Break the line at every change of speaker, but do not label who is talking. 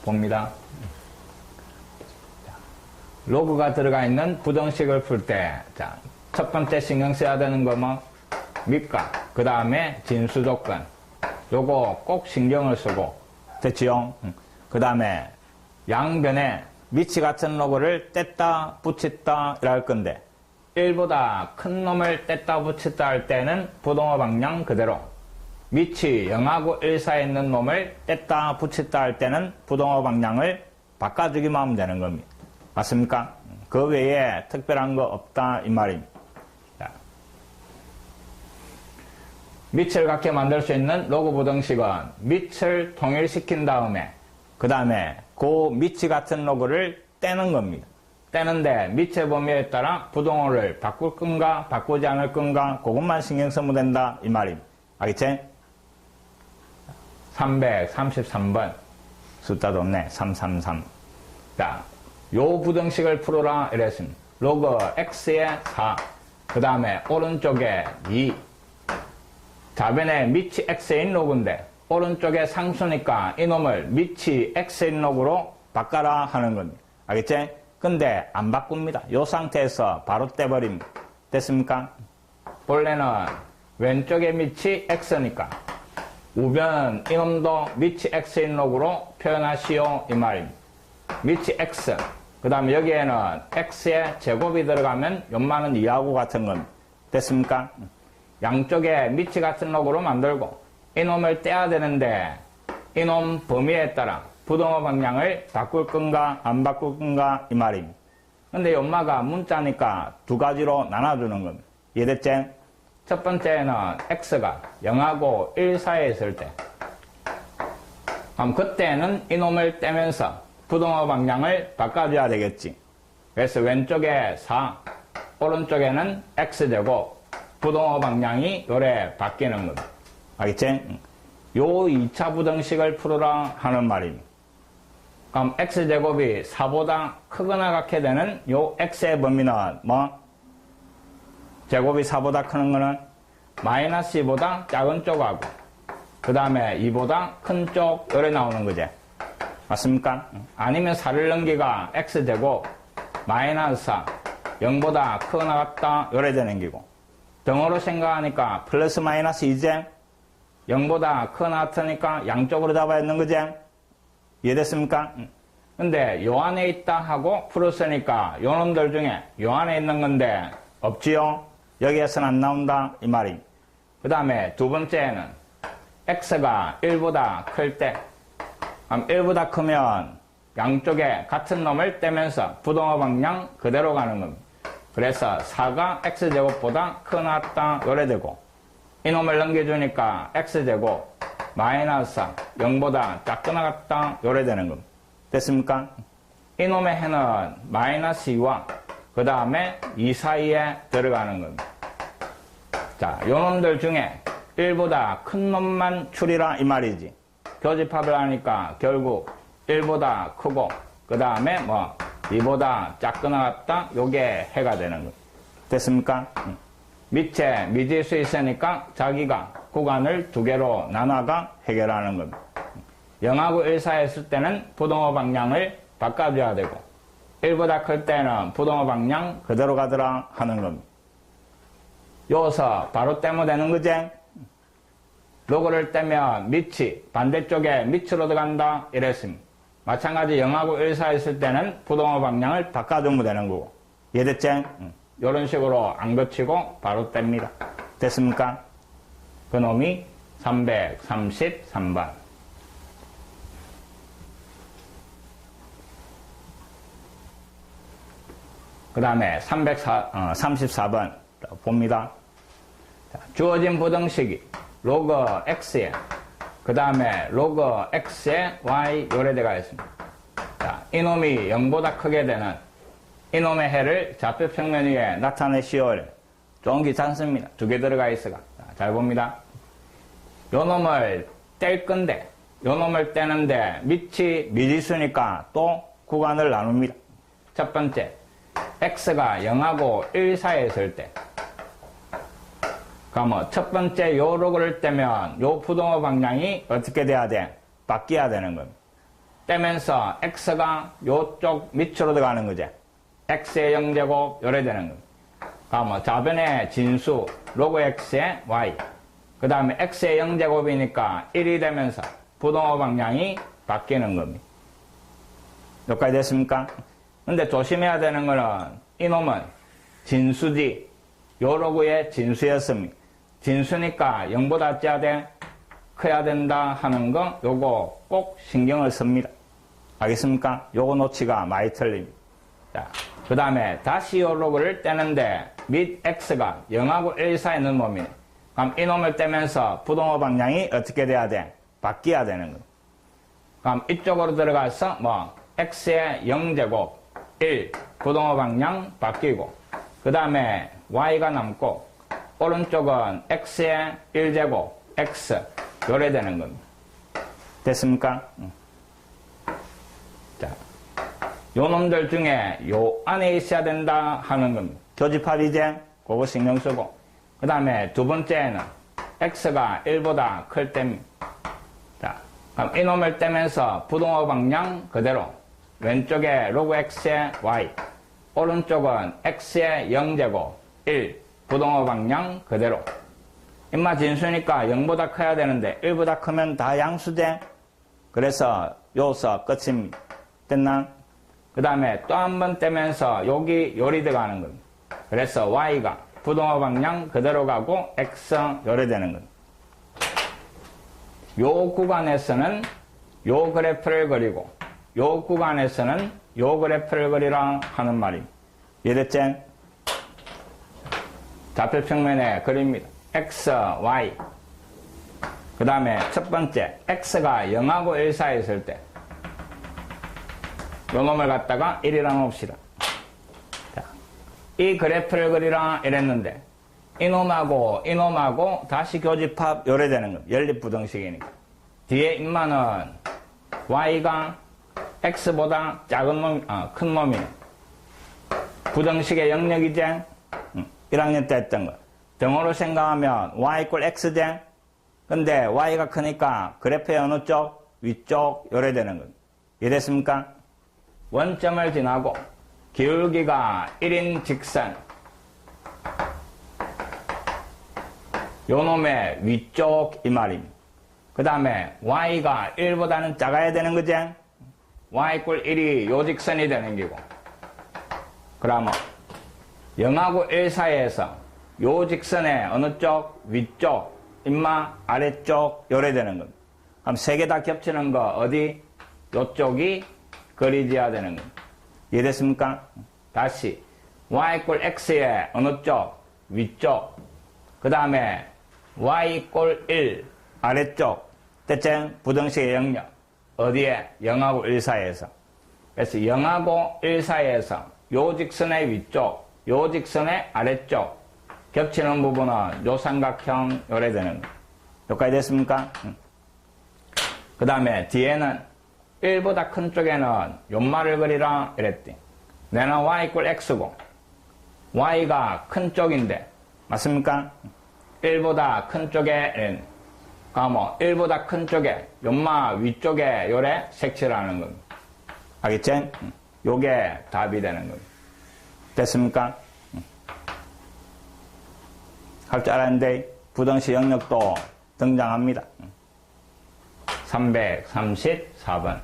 봅니다. 로그가 들어가 있는 부등식을 풀 때, 자, 첫 번째 신경 써야 되는 거 뭐? 밑값. 그 다음에 진수 조건. 요거 꼭 신경을 쓰고. 됐지요? 그 다음에 양변에 밑이 같은 로그를 뗐다, 붙였다, 이럴 건데, 1보다 큰 놈을 뗐다, 붙였다 할 때는 부동호 방향 그대로. 밑이 0하고 1 사이에 있는 놈을 뗐다, 붙였다 할 때는 부동호 방향을 바꿔주기만 하면 되는 겁니다. 맞습니까? 그 외에 특별한 거 없다 이 말입니다. 자. 밑을 갖게 만들 수 있는 로그 부등식은 밑을 통일시킨 다음에 그 다음에 그 밑이 같은 로그를 떼는 겁니다. 떼는데 밑의 범위에 따라 부동호를 바꿀 건가 바꾸지 않을 건가 그것만 신경 쓰면 된다 이 말입니다. 알겠지? 333번 숫자 좋네. 333. 자, 요 부등식을 풀어라 이랬습니다. 로그 x에 4, 그 다음에 오른쪽에 2. 좌변에 밑이 x인 로그인데 오른쪽에 상수니까 이놈을 밑이 x인 로그로 바꿔라 하는 겁니다. 알겠지? 근데 안 바꿉니다. 요 상태에서 바로 떼버립니다. 됐습니까? 본래는 왼쪽에 밑이 x니까 우변 이놈도 밑이 x인 로그로 표현하시오 이 말입니다. 밑이 x. 그 다음에 여기에는 x의 제곱이 들어가면 연마는 2하고 같은 겁니다. 됐습니까? 양쪽에 밑이 같은 로그로 만들고 이놈을 떼야 되는데 이놈 범위에 따라 부동호 방향을 바꿀 건가 안 바꿀 건가 이 말입니다. 근데 연마가 문자니까 두 가지로 나눠주는 겁니다. 이해됐지? 첫 번째는 x가 0하고 1 사이에 있을 때 그럼 그때는 이놈을 떼면서 부동호 방향을 바꿔줘야 되겠지. 그래서 왼쪽에 4, 오른쪽에는 x제곱, 부동호 방향이 요래 바뀌는 겁니다. 알겠지? 요 2차 부등식을 풀어라 하는 말입니다. 그럼 x제곱이 4보다 크거나 같게 되는 요 x의 범위는 뭐? 제곱이 4보다 크는 거는 마이너스 2보다 작은 쪽하고 그 다음에 2보다 큰 쪽 요래 나오는 거지. 맞습니까? 아니면 4를 넘기가 x제곱 마이너스 4 0보다 크거나 같다 요래 되는 기고 등호로 생각하니까 플러스 마이너스 2제 0보다 크거나 같으니까 양쪽으로 잡아야 되는 거지. 이해됐습니까? 근데 요 안에 있다 하고 풀었으니까 요 놈들 중에 요 안에 있는 건데 없지요? 여기에서는 안 나온다 이 말입니다. 그 다음에 두 번째는 x가 1보다 클 때 1보다 크면 양쪽에 같은 놈을 떼면서 부동호 방향 그대로 가는 겁니다. 그래서 4가 x제곱보다 크거나 같다 요래 되고 이놈을 넘겨주니까 x제곱 마이너스 0보다 작거나 같다 요래 되는 겁니다. 됐습니까? 이놈의 해는 마이너스 2와 그 다음에 2 사이에 들어가는 겁니다. 자, 요 놈들 중에 1보다 큰 놈만 추리라 이 말이지. 교집합을 하니까 결국 1보다 크고 그 다음에 뭐 2보다 작거나 같다 요게 해가 되는 거예요. 됐습니까? 밑에 미지수 있으니까 자기가 구간을 두 개로 나눠가 해결하는 겁니다. 0하고 1 사이에 있을 때는 부동호 방향을 바꿔줘야 되고 1보다 클 때는 부동호 방향 그대로 가더라 하는 겁니다. 여기서 바로 떼면 되는 거지? 로그를 떼면 밑이 반대쪽에 밑으로 들어간다 이랬습니다. 마찬가지 0하고 1 사이에 있을 때는 부동호 방향을 바꿔주면 되는 거고. 이해됐지? 이런 식으로 안 거치고 바로 뗍니다. 됐습니까? 그 놈이 333번. 그 다음에 34번 봅니다. 자, 주어진 부등식이 로그 x에 그 다음에 로그 x에 y 요래대가 있습니다. 자, 이놈이 0보다 크게 되는 이놈의 해를 좌표 평면 위에 나타내시오. 좋은 귀찮습니다. 두 개 들어가 있어가. 자, 잘 봅니다. 요 놈을 뗄 건데 요 놈을 떼는데 밑이 미지수니까 또 구간을 나눕니다. 첫 번째 x가 0하고 1 사이에 있을 때 그러면 첫 번째 요 로그를 떼면 요 부동호 방향이 어떻게 돼야 돼? 바뀌어야 되는 겁니다. 떼면서 x가 요쪽 밑으로 들어가는 거지. x의 0제곱 요래 되는 겁니다. 그러면 좌변의 진수 로그 x의 y 그 다음에 x의 0제곱이니까 1이 되면서 부동호 방향이 바뀌는 겁니다. 여기까지 됐습니까? 근데 조심해야 되는 거는 이놈은 진수지 요 로그의 진수였습니다. 진수니까 0보다 작아야 돼? 커야 된다 하는 거 요거 꼭 신경을 씁니다. 알겠습니까? 요거 놓치가 많이 틀립니다. 자, 그 다음에 다시 요 로그를 떼는데 밑 x가 0하고 1 사이에 있는 놈이네. 그럼 이놈을 떼면서 부동호 방향이 어떻게 돼야 돼? 바뀌어야 되는 거. 그럼 이쪽으로 들어가서 뭐 x의 0제곱 1 부동호 방향 바뀌고 그 다음에 y가 남고 오른쪽은 x의 1제곱 x 요래 되는 겁니다. 됐습니까? 자, 요 놈들 중에 요 안에 있어야 된다 하는 겁니다. 교집합이제 그거 신경 쓰고 그 다음에 두 번째는 x가 1보다 클 때입니다. 자, 그럼 이놈을 떼면서 부동호 방향 그대로 왼쪽에 로그 x의 y 오른쪽은 x의 0제곱 1 부동호 방향 그대로 인마 진수니까 0보다 커야 되는데 1보다 크면 다 양수돼. 그래서 요서 끝입니다. 됐나? 그 다음에 또 한 번 떼면서 여기 요리 들어가는 겁니다. 그래서 y가 부동호 방향 그대로 가고 x 요래 되는 겁니다. 요 구간에서는 요 그래프를 그리고 요 구간에서는 요 그래프를 그리라 하는 말입니다. 이해됐지? 좌표평면에 그립니다. x, y 그 다음에 첫 번째 x가 0하고 1 사이에 있을 때 요 놈을 갖다가 1이라 놓읍시다. 자, 이 그래프를 그리라 이랬는데 이놈하고 다시 교집합 요래 되는 겁니다. 연립부등식이니까 뒤에 인마는 y가 x보다 작은 놈, 큰 놈이 부등식의 영역이제 1학년 때 했던 거 등호로 생각하면 y 이꼴 x 돼. 근데 y가 크니까 그래프의 어느 쪽? 위쪽 요래 되는 겁니다. 이해됐습니까? 원점을 지나고 기울기가 1인 직선 요 놈의 위쪽 이 말입니다. 그 다음에 y가 1보다는 작아야 되는 거지? y 이꼴 1이 요 직선이 되는 기고 그러면 0하고 1 사이에서 요 직선의 어느 쪽? 위쪽 인마 아래쪽 요래 되는 겁니다. 그럼 세 개 다 겹치는 거 어디? 요쪽이 그리져야 되는 겁니다. 이해됐습니까? 다시 y 이꼴 x의 어느 쪽? 위쪽 그 다음에 y 이꼴 1 아래쪽 대칭 부등식의 영역 어디에? 0하고 1 사이에서 그래서 0하고 1 사이에서 요 직선의 위쪽 요 직선의 아래쪽 겹치는 부분은 요 삼각형 요래 되는 거. 여기까지 됐습니까? 그 다음에 뒤에는 1보다 큰 쪽에는 연말을 그리라 이랬대. 내는 y 이꼴 x고 y가 큰 쪽인데 맞습니까? 1보다 큰 쪽에 그러면 1보다 큰 쪽에 연마 위쪽에 요래 색칠을 하는 겁니다. 알겠지? 요게 답이 되는 겁니다. 됐습니까? 할 줄 알았는데 부등식 영역도 등장합니다. 334번